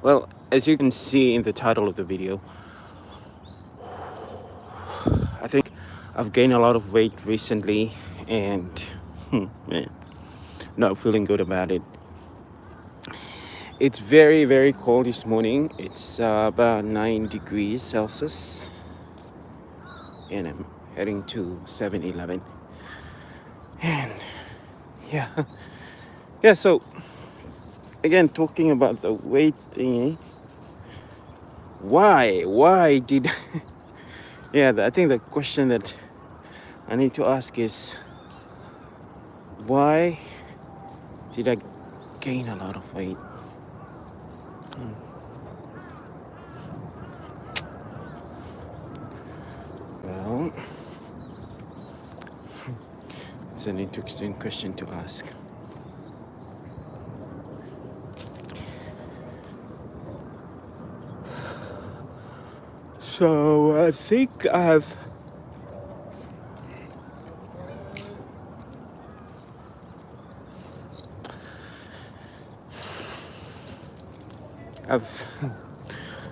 Well, as you can see in the title of the video, I think I've gained a lot of weight recently and man, not feeling good about it. It's very, very cold this morning. It's about 9 degrees Celsius, and I'm heading to 7-Eleven. And yeah, yeah, so again, talking about the weight thingy, why did, yeah, I think the question that I need to ask is, why did I gain a lot of weight? Well, it's an interesting question to ask. So I think I've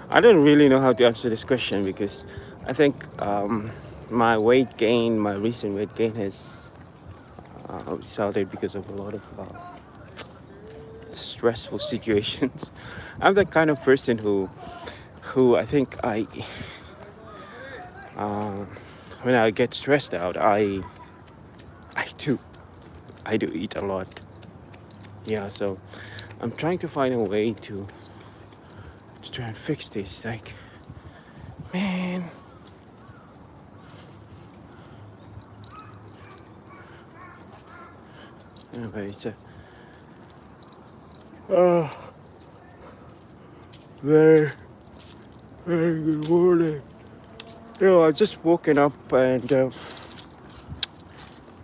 I don't really know how to answer this question because I think my weight gain, my recent weight gain has resulted because of a lot of stressful situations. I'm the kind of person who I think uh, when I get stressed out, I do I do eat a lot. Yeah, so I'm trying to find a way to try and fix this. Like, man, anyway, it's a very very good morning. I just woken up and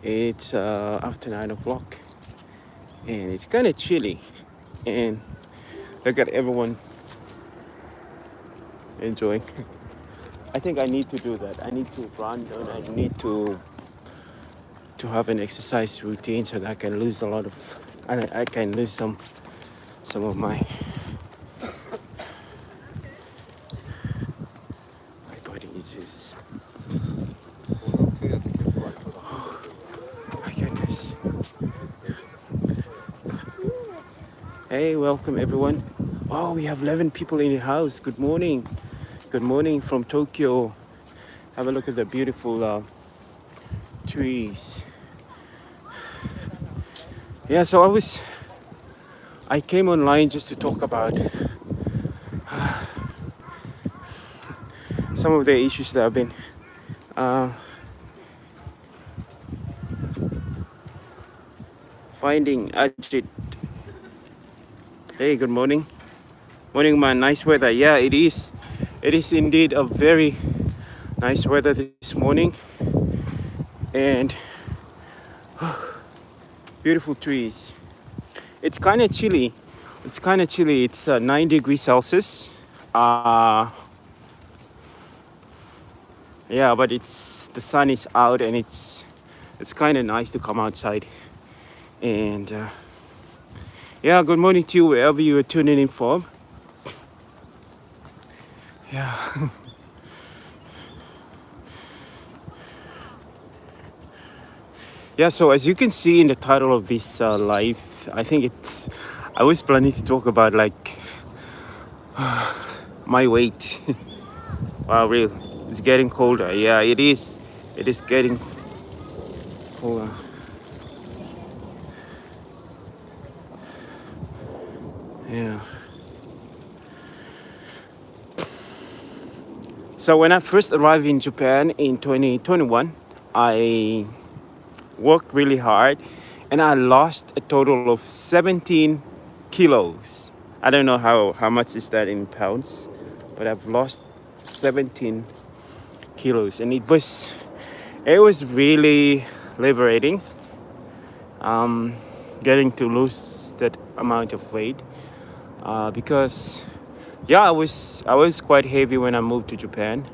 it's after 9 o'clock, and it's kind of chilly. And look at everyone enjoying. I think I need to do that. I need to run and I need to have an exercise routine so that I can lose a lot of, I can lose some of my body is just, my goodness. Hey, welcome everyone. Oh, we have 11 people in the house. Good morning. Good morning from Tokyo. Have a look at the beautiful trees. Yeah, so I came online just to talk about some of the issues that I've been finding agitated. Hey, good morning. Morning, man. Nice weather. Yeah, it is. It is indeed a very nice weather this morning, and beautiful trees. It's kind of chilly. It's 9 degrees Celsius. Yeah, but the sun is out, and it's kind of nice to come outside. And yeah, good morning to you wherever you are tuning in from. Yeah. Yeah, so as you can see in the title of this live, I was planning to talk about like my weight. Wow, real. It's getting colder. Yeah, it is. It is getting colder. Yeah. So when I first arrived in Japan in 2021, I worked really hard and I lost a total of 17 kilos. I don't know how much is that in pounds, but I've lost 17 kilos, and it was really liberating getting to lose that amount of weight because yeah, I was quite heavy when I moved to Japan,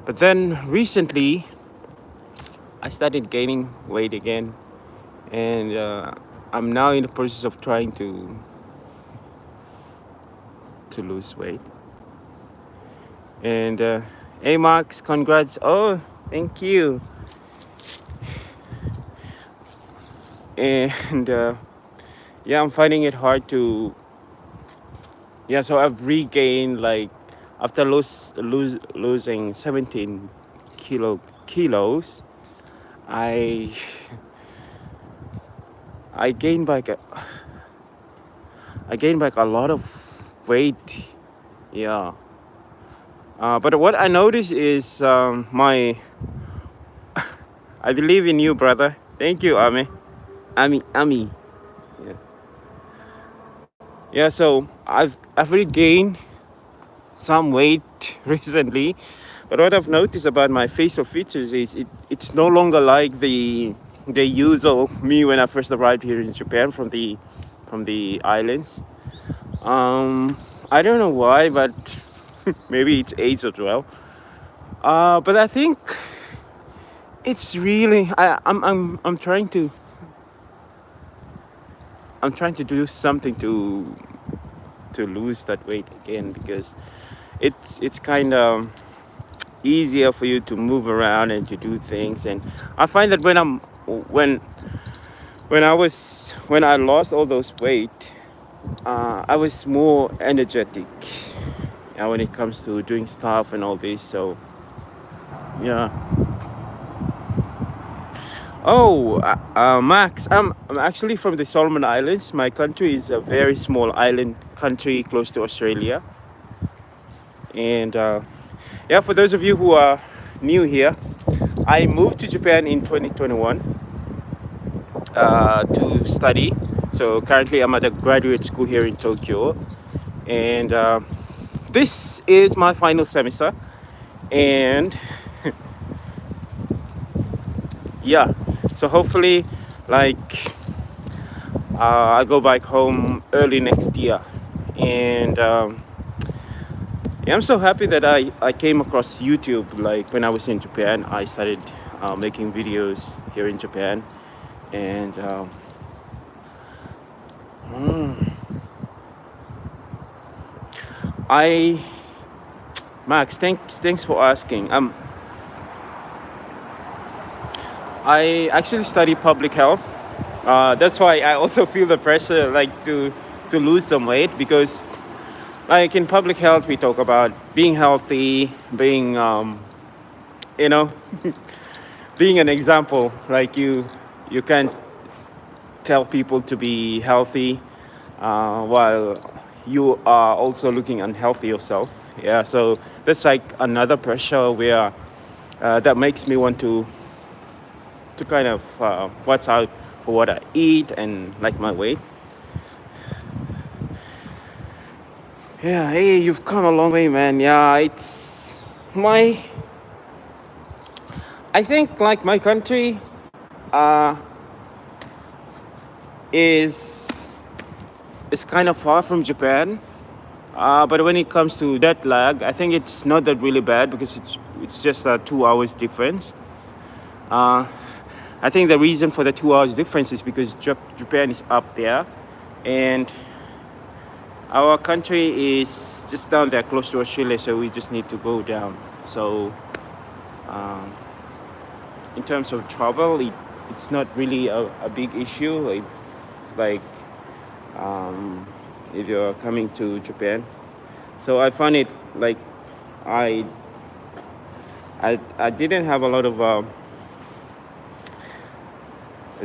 but then recently I started gaining weight again, and I'm now in the process of trying to to lose weight. And hey, Max, congrats. Oh, thank you. And yeah, I'm finding it hard to. Yeah, so I've regained like after losing 17 kilos. I I gained back a lot of weight. Yeah. But what I noticed is my. I believe in you, brother. Thank you, Ami. Ami. Yeah. Yeah. So I've regained some weight recently, but what I've noticed about my facial features is it's no longer like the usual me when I first arrived here in Japan from the islands. I don't know why, but maybe it's age as well. But I think it's really I'm trying to do something to lose that weight again, because it's kind of easier for you to move around and to do things. And I find that when I lost all those weight, I was more energetic when it comes to doing stuff and all this. So yeah. Oh, Max, I'm actually from the Solomon Islands. My country is a very small island country close to Australia. And yeah, for those of you who are new here, I moved to Japan in 2021 to study. So currently I'm at a graduate school here in Tokyo. And this is my final semester. And yeah, so hopefully like I'll go back home early next year. And yeah, I'm so happy that I came across YouTube. Like when I was in Japan, I started making videos here in Japan. And Max, thanks for asking. I actually study public health. That's why I also feel the pressure, like to lose some weight, because like in public health we talk about being healthy, being you know being an example. Like you can't tell people to be healthy while you are also looking unhealthy yourself. Yeah, so that's like another pressure where that makes me want to kind of watch out for what I eat and like my weight. Yeah, hey, you've come a long way, man. Yeah, I think like my country is kind of far from Japan. But when it comes to jet lag, I think it's not that really bad, because it's just a 2 hours difference. I think the reason for the 2 hours difference is because Japan is up there, and our country is just down there close to Australia, so we just need to go down. So in terms of travel, it's not really a big issue if you're coming to Japan. So I found it like I didn't have a lot of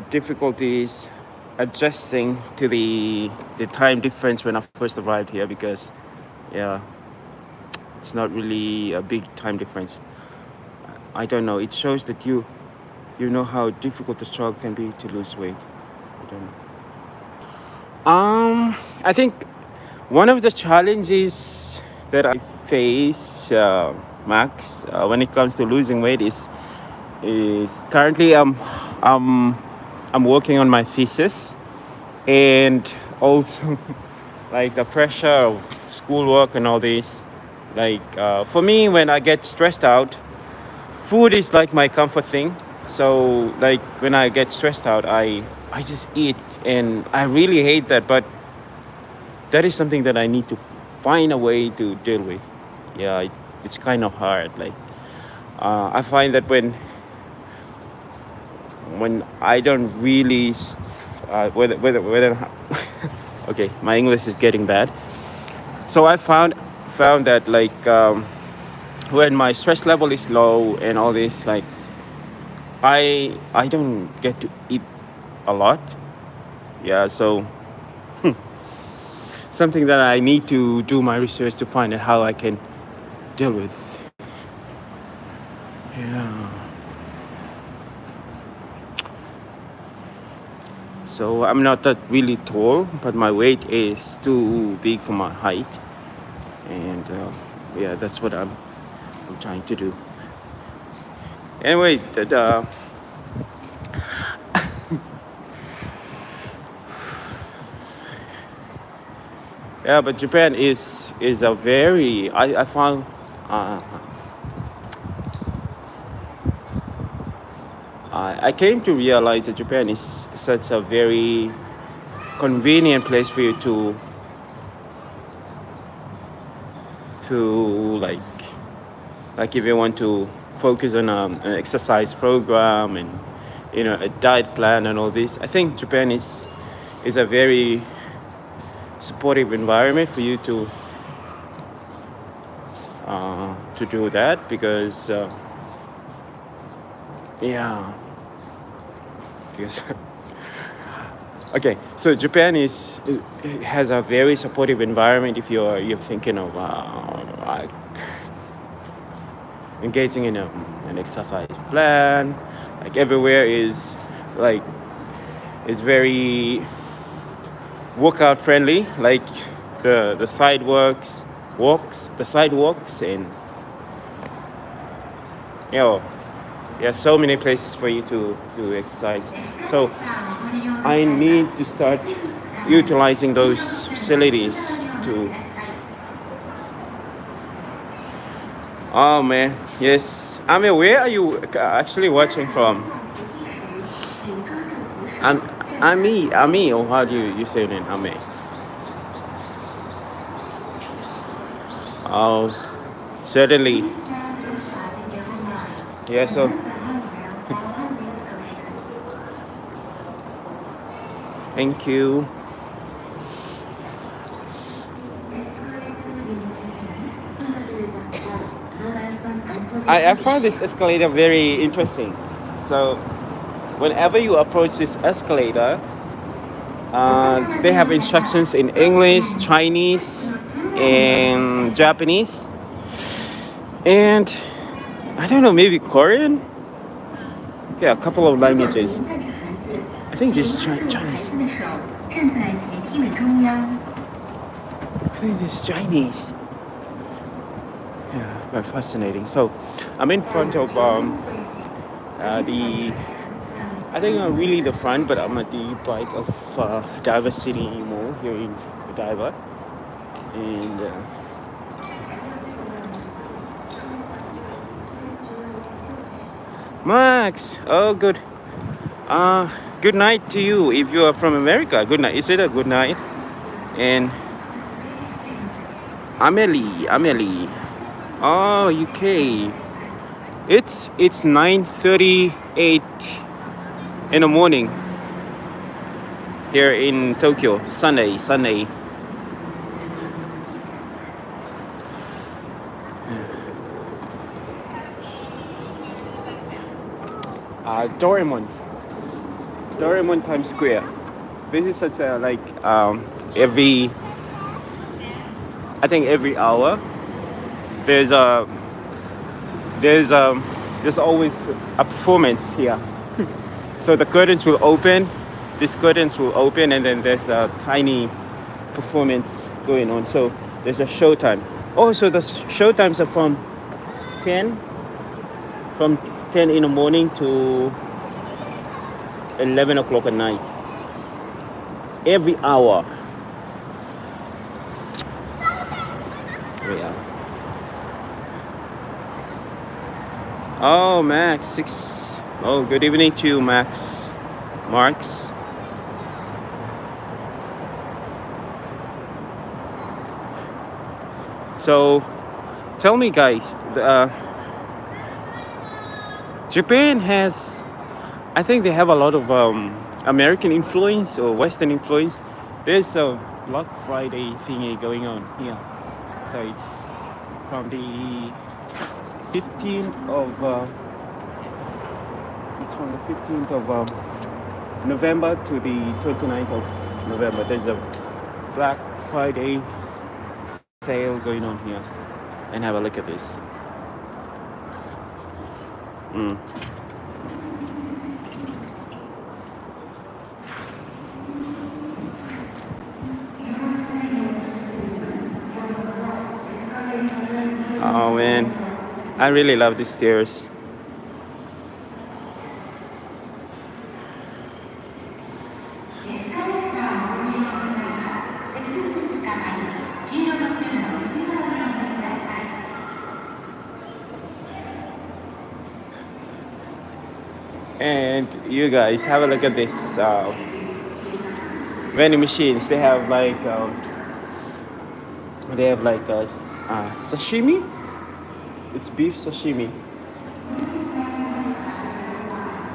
difficulties adjusting to the time difference when I first arrived here, because yeah, it's not really a big time difference. I don't know, it shows that you know how difficult the struggle can be to lose weight. I don't know. I think one of the challenges that I face, Max, when it comes to losing weight is currently I'm working on my thesis, and also like the pressure of schoolwork and all this. Like for me, when I get stressed out, food is like my comfort thing. So like when I get stressed out, I just eat, and I really hate that, but that is something that I need to find a way to deal with. Yeah, it's kind of hard. Like I find that when I don't really whether okay, my English is getting bad. So I found that like when my stress level is low and all this, like I don't get to eat a lot. Yeah, so something that I need to do my research to find out how I can deal with. Yeah. So I'm not that really tall, but my weight is too big for my height, and yeah, that's what I'm trying to do. Anyway, yeah, but Japan is a very I found uh, I came to realize that Japan is such a very convenient place for you to like if you want to focus on an exercise program and a diet plan and all this. I think Japan is a very supportive environment for you to do that because yeah, because okay, so Japan has a very supportive environment if you're thinking of like engaging in an exercise plan. Like everywhere like is very workout friendly. Like the sidewalks, and you know, there's so many places for you to exercise. So I need to start utilizing those facilities to. Oh man, yes. I mean, where are you actually watching from? I'm Ami, or how do you say it in Ame? Oh, certainly. Yeah. So thank you. I found this escalator very interesting. So whenever you approach this escalator, they have instructions in English, Chinese, and Japanese, and I don't know, maybe Korean. Yeah, a couple of languages. I think just Chinese. I think this is Chinese. Yeah, very fascinating. So I'm in front of the I think I'm really the front, but I'm at the back of Diver City Mall here in Diver. And Max, oh good. Good night to you. If you are from America, good night. Is it a good night? And Amelie. Oh, UK. It's 9:38 in the morning here in Tokyo. Sunday. Doraemon Times Square. This is such a like I think every hour there's a there's always a performance here. So the curtains will open, these curtains will open, and then there's a tiny performance going on. So there's a showtime. Oh, so the showtimes are from 10 in the morning to 11 o'clock at night. Every hour. Yeah. Oh, Max, 6. Oh, good evening to you, Max. Marks. So tell me, guys, Japan has, I think they have a lot of American influence or Western influence. There's a Black Friday thingy going on here. So it's from the 15th of it's from the 15th of November to the 29th of November. There's a Black Friday sale going on here. And have a look at this. Mm. Oh man, I really love these stairs. And you guys have a look at this vending machines. They have like sashimi. It's beef sashimi.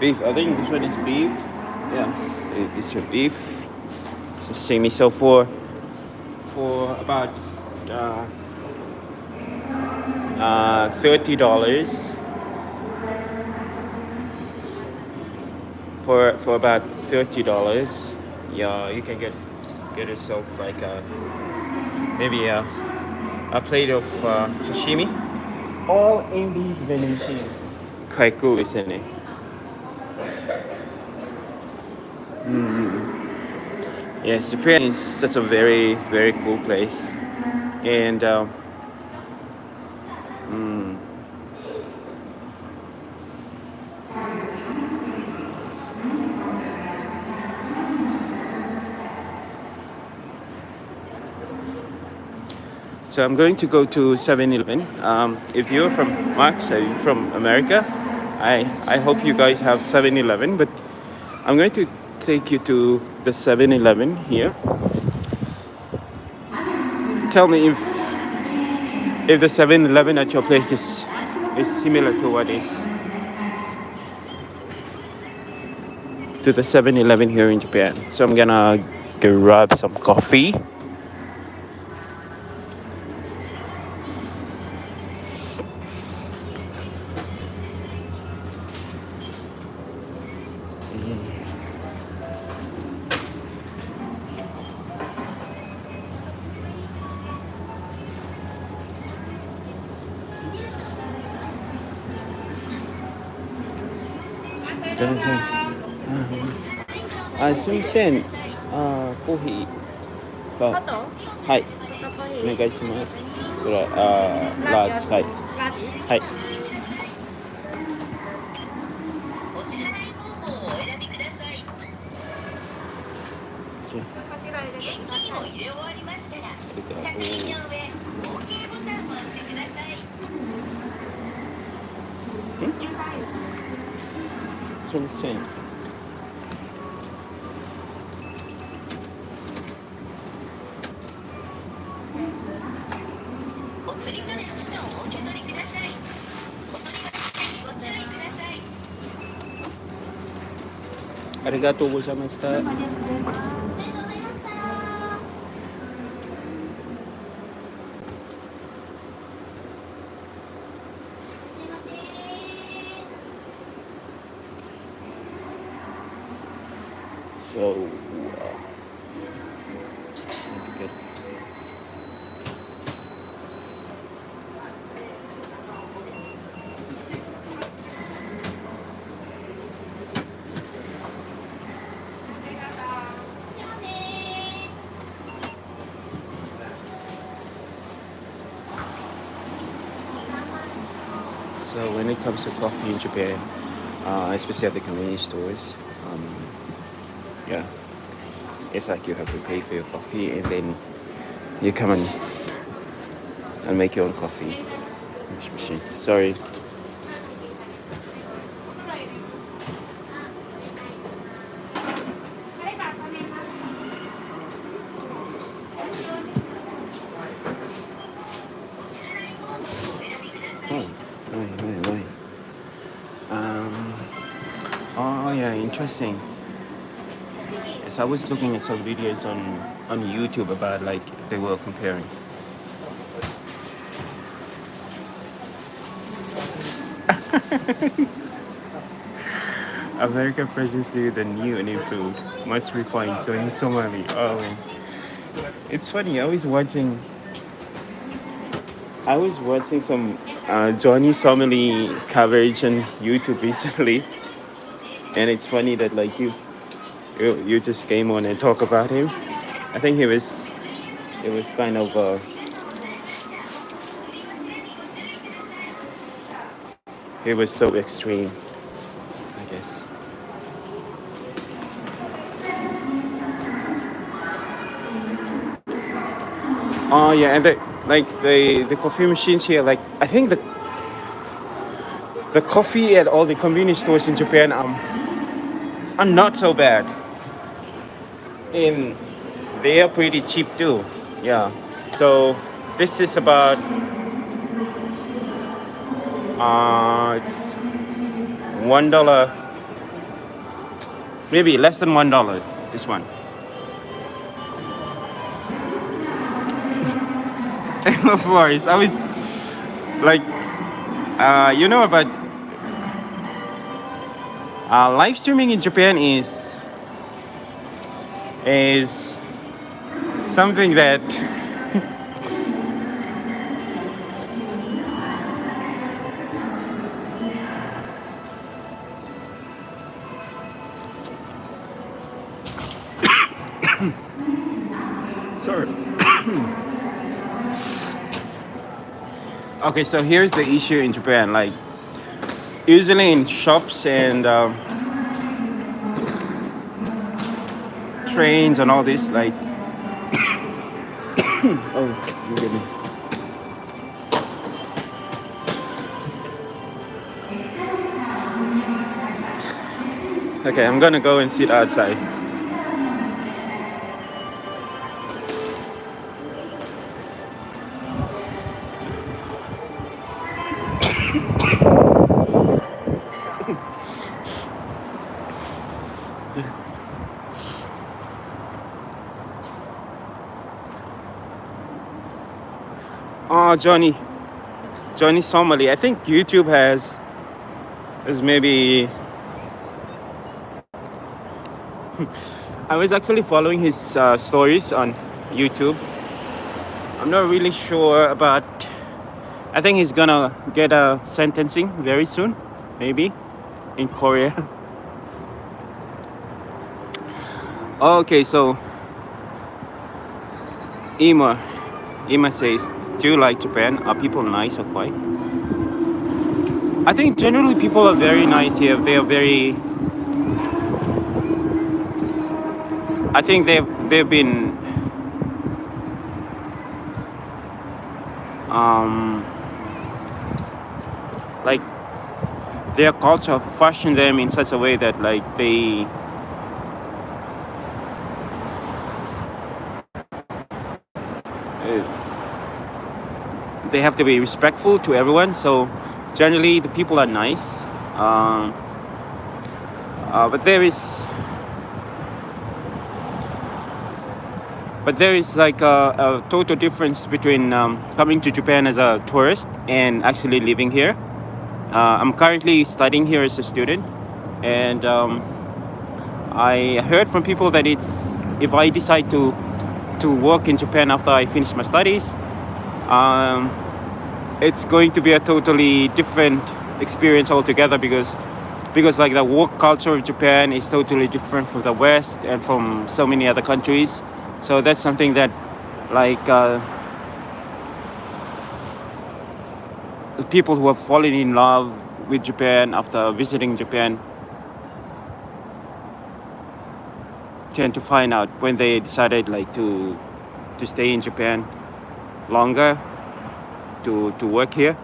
Beef. I think this one is beef. Yeah, this is beef sashimi. So for about $30. For about $30, yeah, you can get yourself like maybe a plate of sashimi, all in these vending machines. Quite cool, isn't it? Yes, Japan is such a very very cool place, and so I'm going to go to 7-Eleven. If you're from Max, you're from America, I hope you guys have 7-Eleven, but I'm going to take you to the 7-Eleven here. Tell me if the 7-Eleven at your place is similar to what is to the 7-Eleven here in Japan. So I'm gonna grab some coffee.すみません。コーヒーが、はい、お願いします。それラージ、はい。はい。お支払い方法をお選びください。現金を入れ終わりましたら、確認の上、OK ボタンを押してください。すみません。お釣りとレシートをお受け取りください。お取り忘れにご注意ください。ありがとうございました。So, so when it comes to coffee in Japan, especially at the convenience stores, yeah, it's like you have to pay for your coffee and then you come and make your own coffee machine. Sorry. interesting. Yes, I was looking at some videos on YouTube about like they were comparing. American Presidents Day, the new and improved, much refined Johnny Somali. Oh man. It's funny, I was watching some Johnny Somali coverage on YouTube recently, and it's funny that like you just came on and talk about him. I think it was kind of it was so extreme, I guess. Oh yeah, and the coffee machines here, like I think the coffee at all the convenience stores in Japan are not so bad, and they are pretty cheap too. Yeah. So this is about it's $1, maybe less than $1. This one. Of course, I was like, you know about live streaming in Japan is something that sorry. Okay, so here's the issue in Japan. Like usually in shops and trains and all this, like oh, you get me. Okay, I'm gonna go and sit outside. Oh, Johnny Somali. I think YouTube has maybe. I was actually following his stories on YouTube. I'm not really sure about. I think he's gonna get a sentencing very soon, maybe, in Korea. Okay, so Ima says, "Do you like Japan? Are people nice or quiet?" I think generally people are very nice here. They are very. I think they've been like their culture fashioned them in such a way that like they have to be respectful to everyone. So generally the people are nice, but there is like a total difference between coming to Japan as a tourist and actually living here. I'm currently studying here as a student, and I heard from people that if I decide to work in Japan after I finish my studies, it's going to be a totally different experience altogether because like the work culture of Japan is totally different from the West and from so many other countries. So that's something that like people who have fallen in love with Japan after visiting Japan tend to find out when they decided like to stay in Japan longer to work here.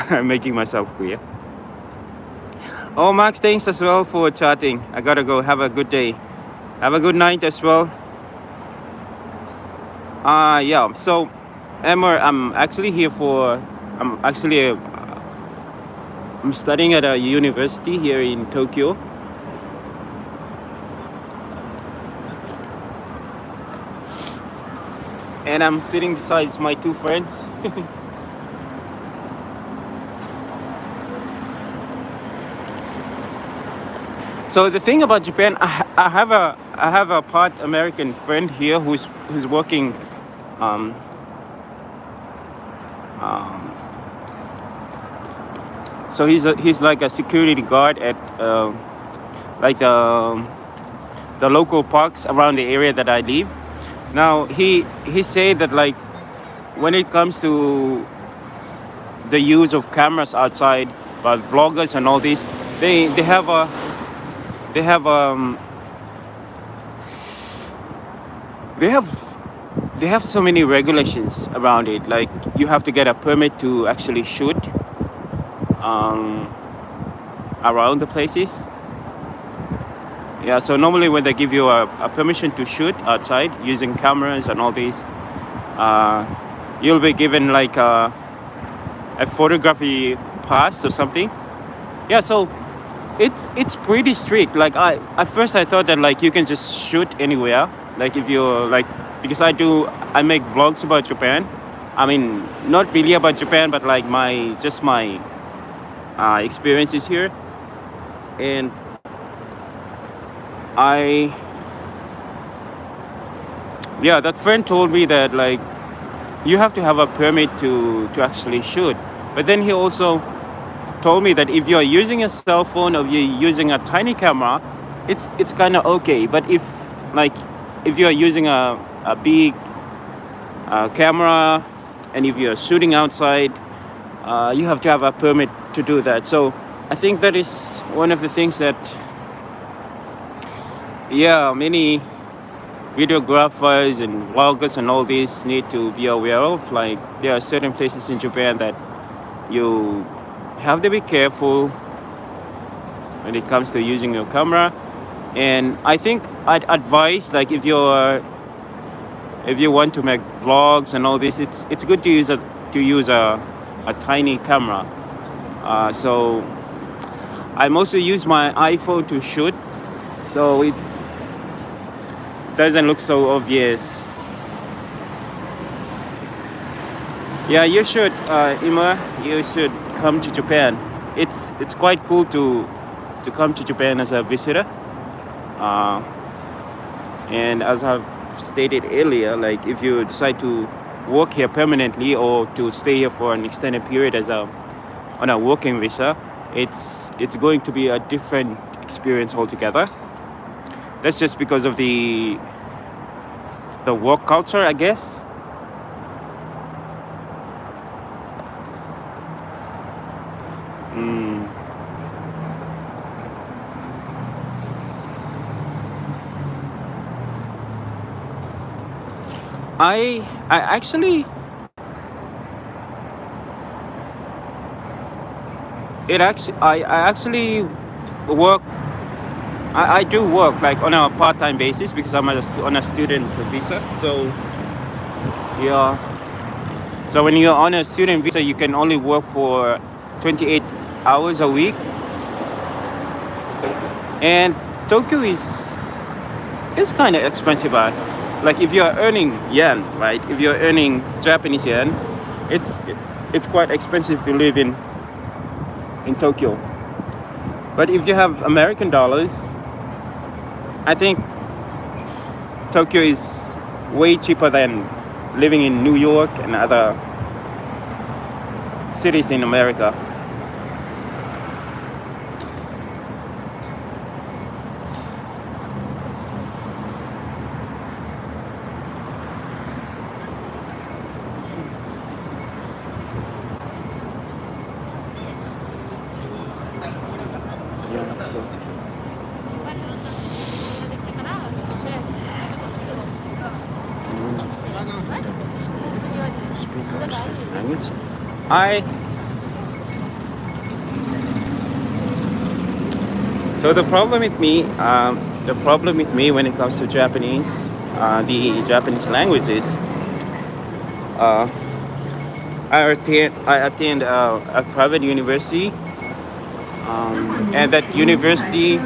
I'm making myself clear. Oh, Max, thanks as well for chatting. I gotta go. Have a good day. Have a good night as well. Yeah. So, Emmer, I'm studying at a university here in Tokyo, and I'm sitting beside my two friends. So the thing about Japan, I have a part American friend here who's working. Um, um, so he's like a security guard at like the local parks around the area that I live. Now he said that like when it comes to the use of cameras outside, but vloggers and all this, they have a they have they have they have so many regulations around it. Like you have to get a permit to actually shoot um, around the places. Yeah, so normally when they give you a permission to shoot outside using cameras and all these, uh, you'll be given like a photography pass or something. Yeah, so it's pretty strict. Like I at first I thought that like you can just shoot anywhere. Like if you're like because I make vlogs about Japan. I mean not really about Japan, but like my experiences here, and I yeah that friend told me that like you have to have a permit to actually shoot. But then he also told me that if you're using a cell phone or you're using a tiny camera, it's kind of okay. But like if you're using a big camera and if you're shooting outside, you have to have a permit to do that. So I think that is one of the things that yeah many videographers and vloggers and all these need to be aware of. Like there are certain places in Japan that you have to be careful when it comes to using your camera. And I think I'd advise like if you want to make vlogs and all this, it's good to use a tiny camera. So I mostly use my iPhone to shoot, so it doesn't look so obvious. Yeah, you should, Ima. You should come to Japan. It's quite cool to come to Japan as a visitor. Uh, and as I've stated earlier, like if you decide to work here permanently or to stay here for an extended period as a on a working visa, it's going to be a different experience altogether. That's just because of the work culture, I guess. Mm. I actually I actually work. I do work like on a part-time basis because I'm on a student visa. So yeah. So when you're on a student visa, you can only work for 28 hours a week. And Tokyo is kind of expensive. Like if you're earning yen, right? If you're earning Japanese yen, it's it's quite expensive to live in Tokyo. But if you have American dollars, I think Tokyo is way cheaper than living in New York and other cities in America. Yeah, so, speakers language. I So the problem with me when it comes to Japanese, the Japanese language is, uh, I attend a private university, and that university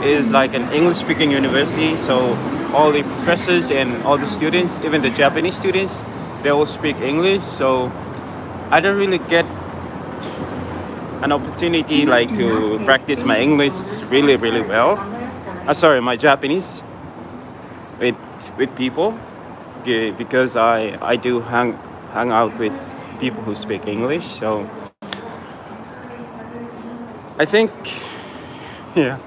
is like an English-speaking university. So all the professors and all the students, even the Japanese students, they all speak English. So I don't really get an opportunity like to practice my English really, really well. Sorry, my Japanese with people, because I do hang out with people who speak English. So I think, yeah,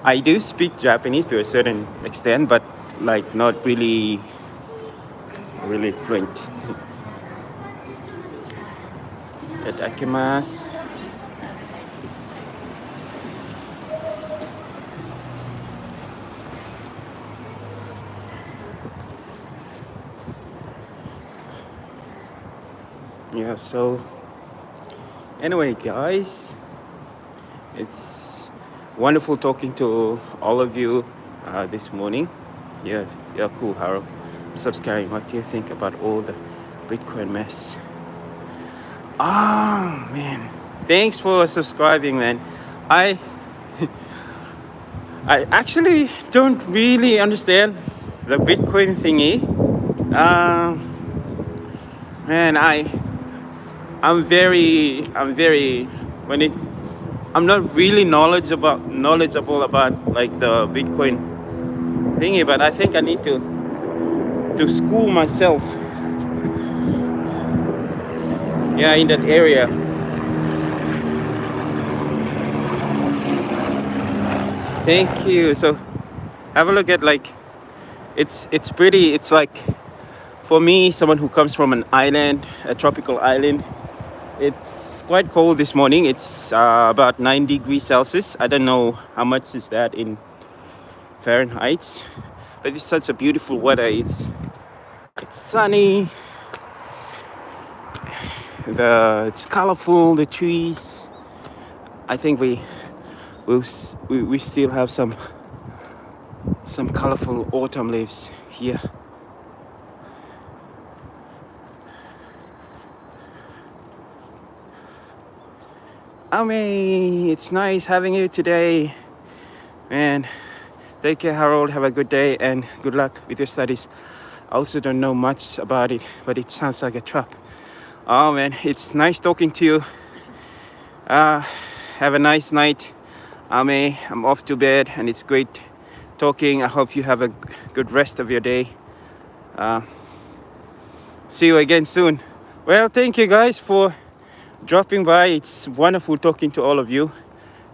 I do speak Japanese to a certain extent, but like not really fluent. Itadakimasu. Yeah, so anyway, guys, it's wonderful talking to all of you this morning. Yeah, yeah, cool, Harold. Subscribing. What do you think about all the Bitcoin mess? Ah, man. Thanks for subscribing, man. I I actually don't really understand the Bitcoin thingy. Man, I'm very when it I'm not really knowledgeable about like the Bitcoin thingy, but I think I need to school myself. Yeah, in that area. Thank you. So have a look at like it's pretty. It's like for me, someone who comes from an island, a tropical island. It's quite cold this morning. It's about 9 degrees Celsius. I don't know how much is that in Fahrenheit, but it's such a beautiful weather. It's sunny. It's colorful. The trees. I think we still have some colorful autumn leaves here. Ame, it's nice having you today, man. Take care, Harold. Have a good day and good luck with your studies. I also don't know much about it, but it sounds like a trap. Oh man, it's nice talking to you. Have a nice night. Ame, I'm off to bed, and it's great talking. I hope you have a good rest of your day. See you again soon. Well, thank you guys for dropping by. It's wonderful talking to all of you,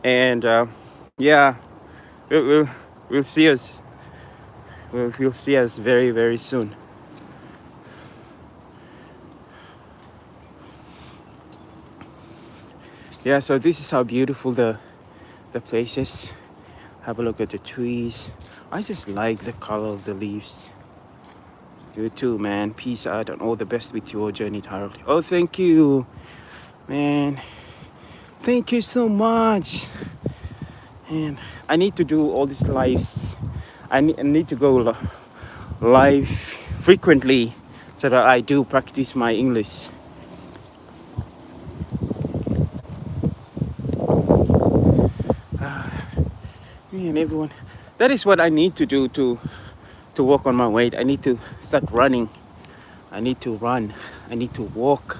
and yeah, we'll see us. We'll see us very, very soon. Yeah, so this is how beautiful the place is. Have a look at the trees. I just like the color of the leaves. You too, man. Peace out and all the best with your journey, Harold. Oh, thank you, man. Thank you so much. And I need to do all these lives. I need to go live frequently so that I do practice my English. Me and everyone. That is what I need to do to work on my weight. I need to start running. I need to run. I need to walk.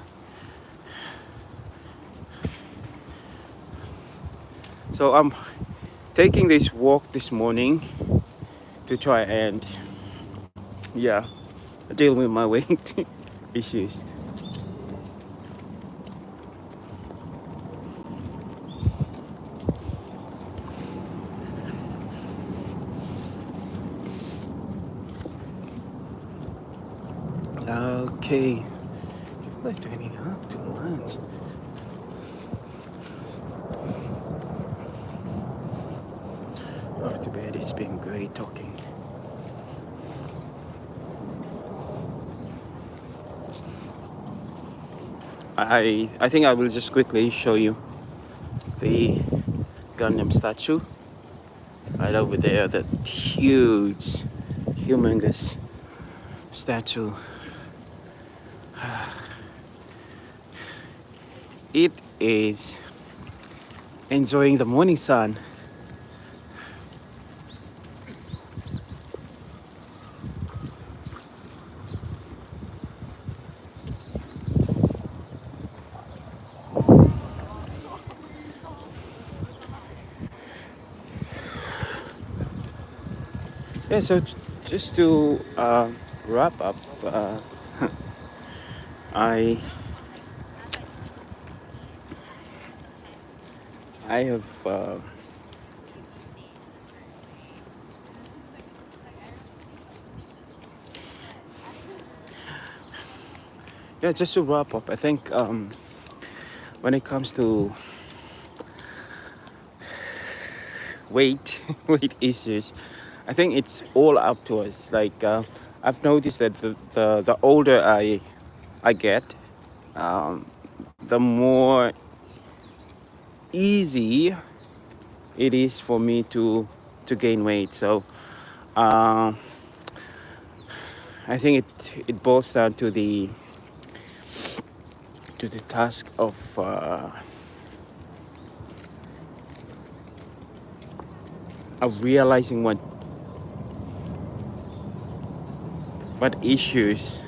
So I'm taking this walk this morning to try and deal with my weight issues. Okay, people are turning up too much. Off to bed. It's been great talking. I think I will just quickly show you the Gundam statue right over there. That huge, humongous statue. It is enjoying the morning sun. Yeah, so just to wrap up, I I have yeah, just to wrap up, I think when it comes to weight weight issues, I think it's all up to us. Like I've noticed that the older I get, um, the more easy it is for me to gain weight. So uh, I think it boils down to the task of realizing what issues,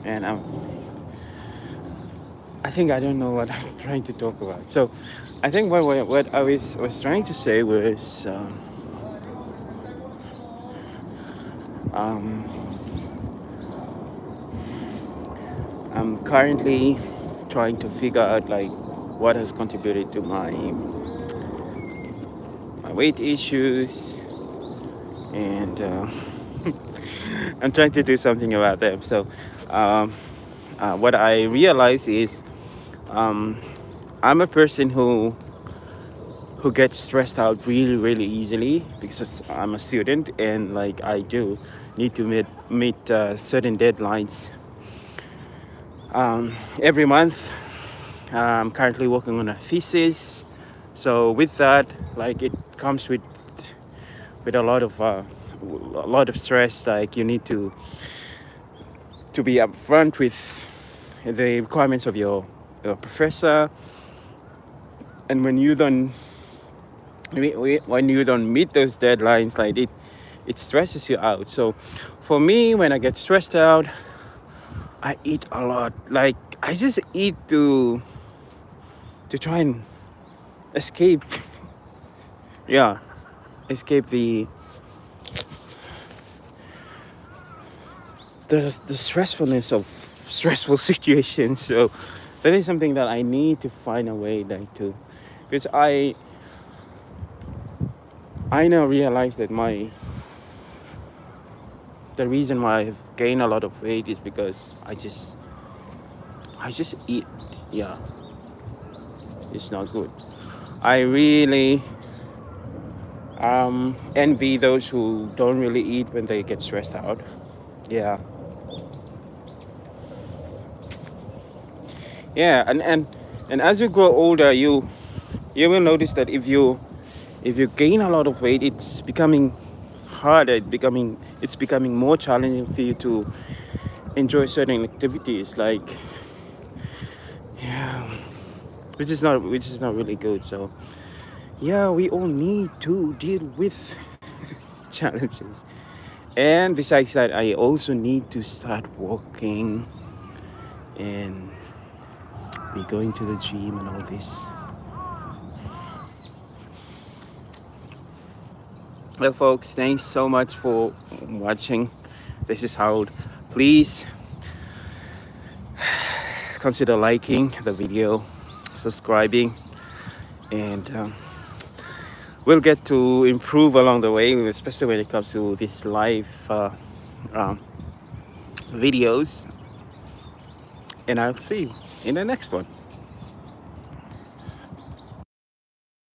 and I think I don't know what I'm trying to talk about. So I think what I was trying to say was um, I'm currently trying to figure out like what has contributed to my weight issues, and I'm trying to do something about them. So um, what I realize is um, I'm a person who gets stressed out really easily because I'm a student, and like I do need to meet certain deadlines every month. I'm currently working on a thesis, so with that, like it comes with a lot of stress. Like you need to be upfront with the requirements of your professor, and when you don't meet those deadlines, like it stresses you out. So for me, when I get stressed out, I eat a lot. Like I just eat to try and escape, yeah, escape the stressfulness of stressful situations. So that is something that I need to find a way like to, because I now realize that the reason why I've gained a lot of weight is because I just eat. Yeah, it's not good. I really envy those who don't really eat when they get stressed out. Yeah, yeah, and as you grow older, you will notice that if you gain a lot of weight, it's becoming harder. It's becoming more challenging for you to enjoy certain activities. Like yeah, which is not really good. So yeah, we all need to deal with challenges. And besides that, I also need to start walking and be going to the gym and all this. Well, folks, thanks so much for watching. This is Harold. Please consider liking the video, subscribing, and we'll get to improve along the way, especially when it comes to these live um, videos. And I'll see you in the next one.